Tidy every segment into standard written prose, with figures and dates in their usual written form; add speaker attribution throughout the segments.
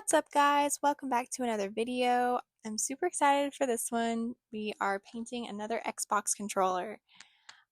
Speaker 1: What's up, guys? Welcome back to another video. I'm super excited for this one. We are painting another Xbox controller.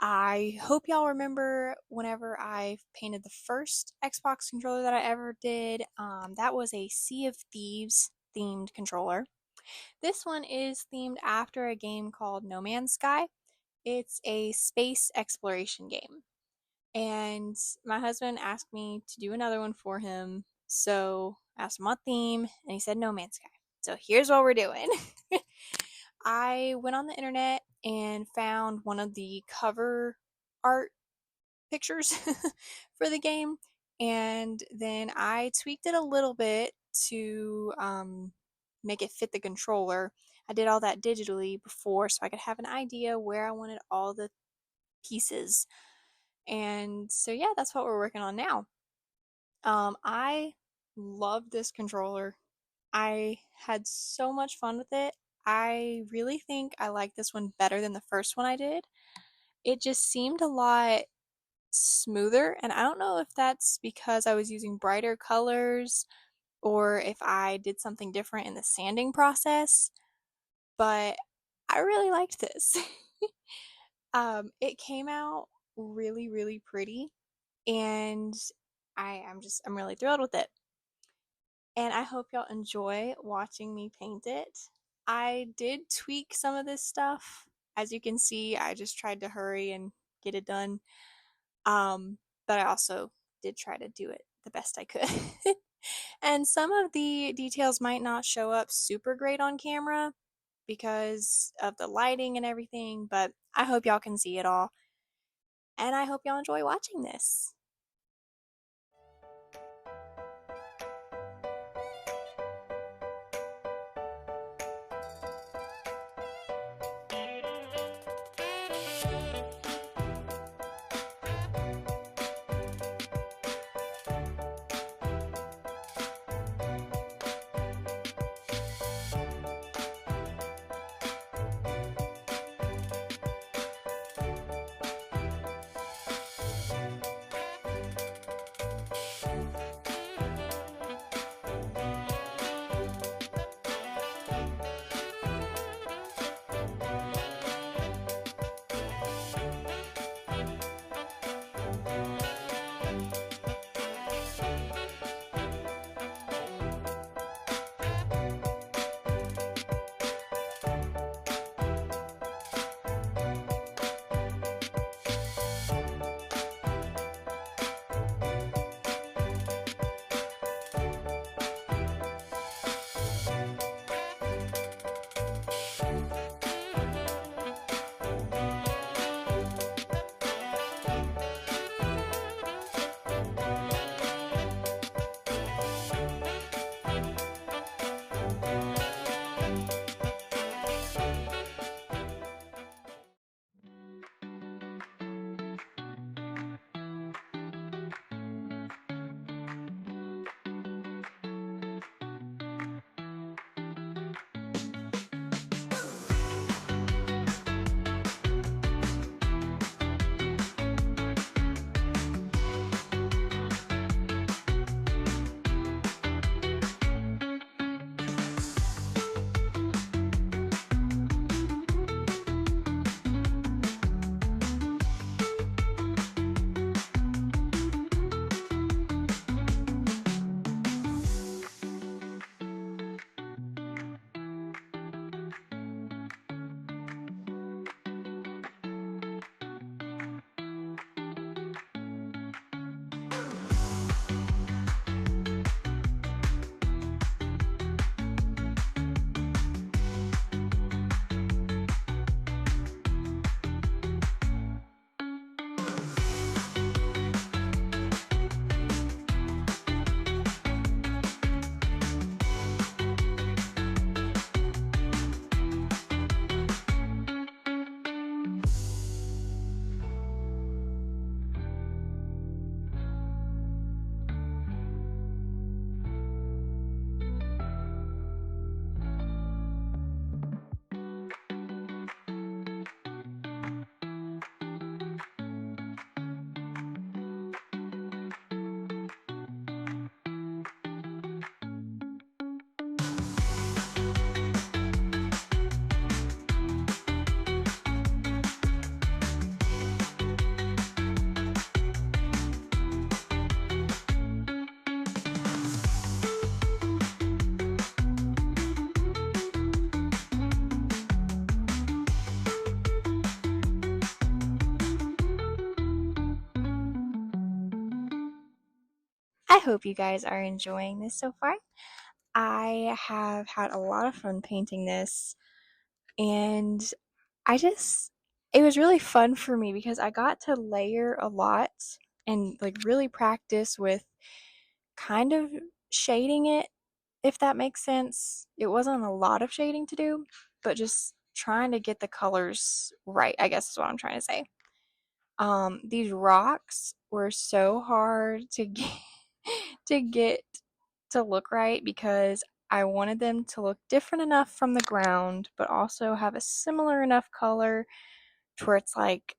Speaker 1: I hope y'all remember whenever I painted the first Xbox controller that I ever did. That was a Sea of Thieves themed controller. This one is themed after a game called No Man's Sky. It's a space exploration game. And my husband asked me to do another one for him. So I asked him what theme, and he said No Man's Sky. So here's what we're doing. I went on the internet and found one of the cover art pictures for the game, and then I tweaked it a little bit to make it fit the controller. I did all that digitally before so I could have an idea where I wanted all the pieces. And so, yeah, that's what we're working on now. I love this controller. I had so much fun with it. I really think I like this one better than the first one I did. It just seemed a lot smoother, and I don't know if that's because I was using brighter colors or if I did something different in the sanding process, but I really liked this. It came out really, really pretty, and I'm really thrilled with it. And I hope y'all enjoy watching me paint it. I did tweak some of this stuff. As you can see, I just tried to hurry and get it done. But I also did try to do it the best I could. And some of the details might not show up super great on camera because of the lighting and everything, but I hope y'all can see it all. And I hope y'all enjoy watching this. I hope you guys are enjoying this so far. I have had a lot of fun painting this, and it was really fun for me because I got to layer a lot and like really practice with kind of shading it, if that makes sense. It wasn't a lot of shading to do, but just trying to get the colors right, I guess is what I'm trying to say. These rocks were so hard to get to get to look right because I wanted them to look different enough from the ground, but also have a similar enough color to where it's like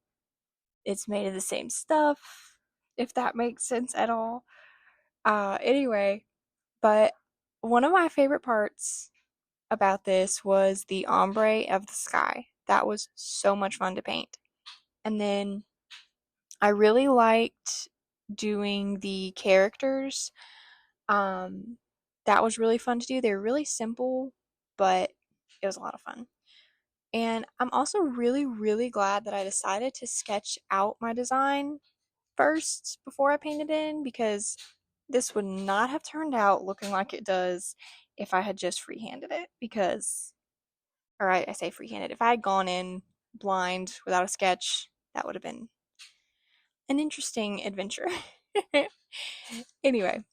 Speaker 1: it's made of the same stuff, if that makes sense at all. Anyway, but one of my favorite parts about this was the ombre of the sky. That was so much fun to paint. And then I really liked doing the characters. Um, that was really fun to do. They were really simple, but it was a lot of fun. And I'm also really, really glad that I decided to sketch out my design first before I painted in because this would not have turned out looking like it does if I had just freehanded it. Because, or I say freehanded, if I had gone in blind without a sketch, that would have been an interesting adventure. Anyway,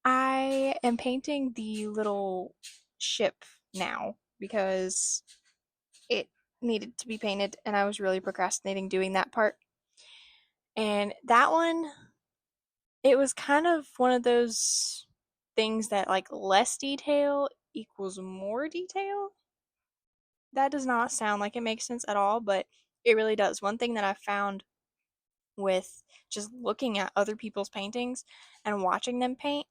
Speaker 1: I am painting the little ship now because it needed to be painted and I was really procrastinating doing that part. And that one, it was kind of one of those things that like less detail equals more detail. That does not sound like it makes sense at all, but it really does. One thing that I found with just looking at other people's paintings and watching them paint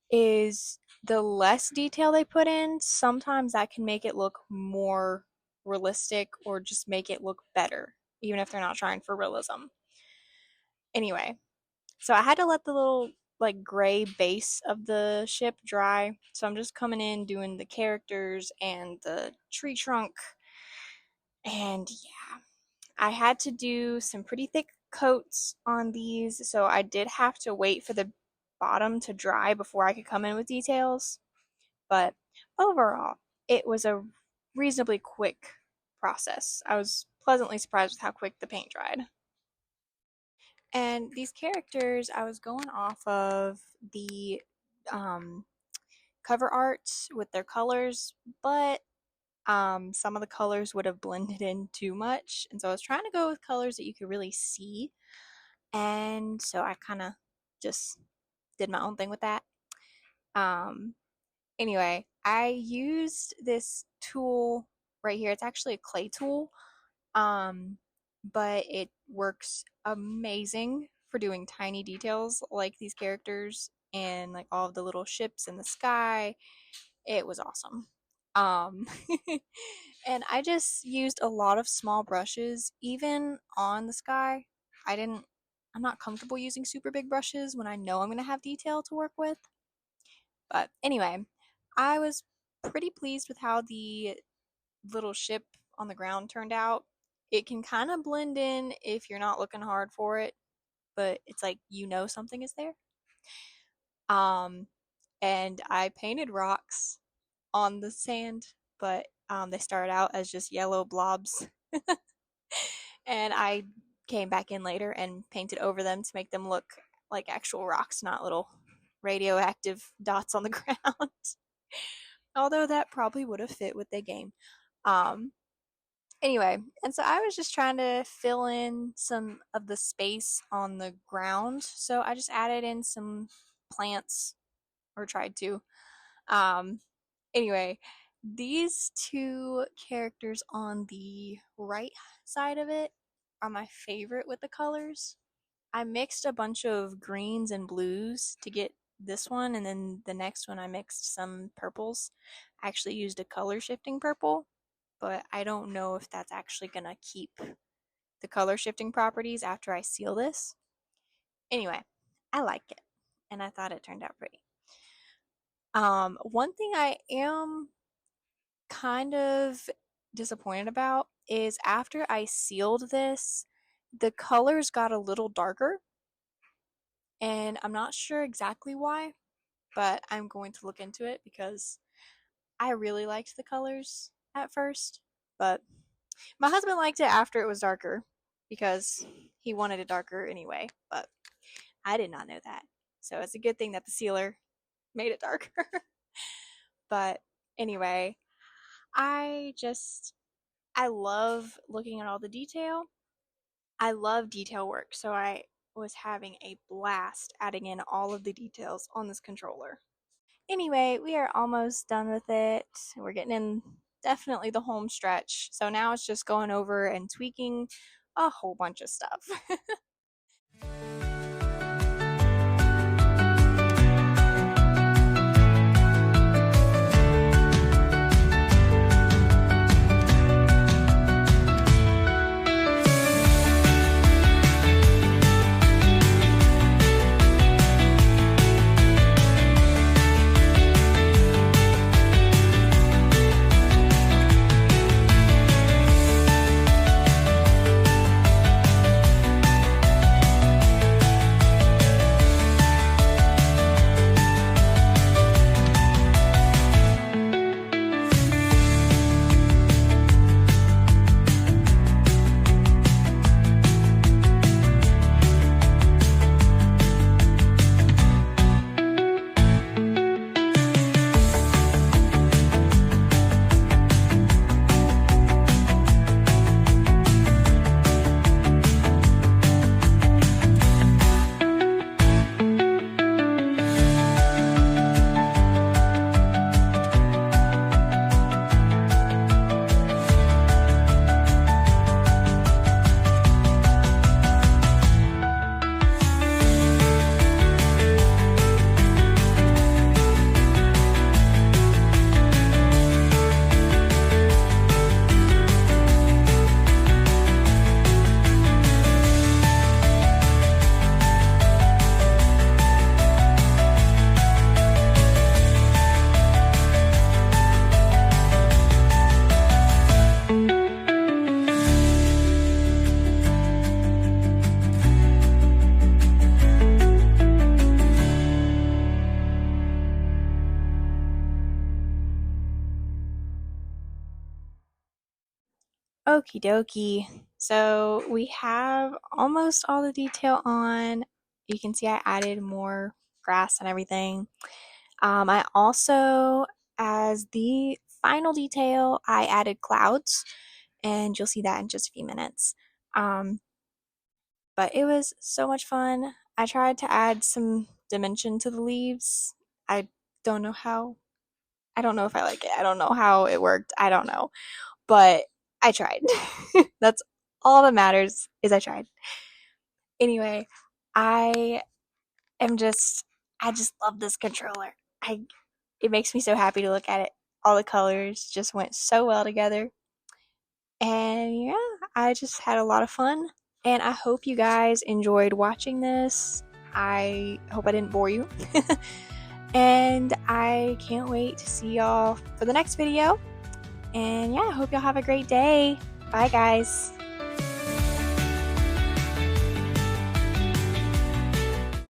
Speaker 1: is the less detail they put in, sometimes that can make it look more realistic or just make it look better, even if they're not trying for realism. Anyway, so I had to let the little like gray base of the ship dry. So I'm just coming in doing the characters and the tree trunk. And yeah, I had to do some pretty thick coats on these, so I did have to wait for the bottom to dry before I could come in with details. But overall, it was a reasonably quick process. I was pleasantly surprised with how quick the paint dried. And these characters, I was going off of the um, cover art with their colors, but some of the colors would have blended in too much. And so I was trying to go with colors that you could really see. And so I kind of just did my own thing with that. Um, Anyway, I used this tool right here. It's actually a clay tool, um, but it works amazing for doing tiny details like these characters and like all of the little ships in the sky. It was awesome. Um, and I just used a lot of small brushes, even on the sky. I didn't, I'm not comfortable using super big brushes when I know I'm going to have detail to work with. But anyway, I was pretty pleased with how the little ship on the ground turned out. It can kind of blend in if you're not looking hard for it, but it's like you know something is there. Um, and I painted rocks on the sand, but they started out as just yellow blobs. And I came back in later and painted over them to make them look like actual rocks, not little radioactive dots on the ground. Although that probably would have fit with the game. Um, anyway, and so I was just trying to fill in some of the space on the ground. So I just added in some plants, or tried to. Um, anyway, these two characters on the right side of it are my favorite with the colors. I mixed a bunch of greens and blues to get this one, and then the next one I mixed some purples. I actually used a color shifting purple, but I don't know if that's actually gonna keep the color shifting properties after I seal this. Anyway, I like it, and I thought it turned out pretty. One thing I am kind of disappointed about is after I sealed this, the colors got a little darker. and I'm not sure exactly why, but I'm going to look into it because I really liked the colors at first, but my husband liked it after it was darker because he wanted it darker anyway, but I did not know that. So it's a good thing that the sealer made it darker. But anyway, I just I love looking at all the detail. I love detail work, so I was having a blast adding in all of the details on this controller. Anyway, we are almost done with it. We're getting in definitely the home stretch. So now it's just going over and tweaking a whole bunch of stuff. Okie dokie. So we have almost all the detail on. You can see I added more grass and everything. I also, as the final detail, I added clouds, and you'll see that in just a few minutes. But it was so much fun. I tried to add some dimension to the leaves. I don't know how. I don't know if I like it. I don't know how it worked. I don't know. But I tried. That's all that matters is I tried. Anyway, I am just I just love this controller. It makes me so happy to look at it. All the colors just went so well together. And yeah, I just had a lot of fun. And I hope you guys enjoyed watching this. I hope I didn't bore you. And I can't wait to see y'all for the next video. And yeah, I hope y'all have a great day. Bye, guys.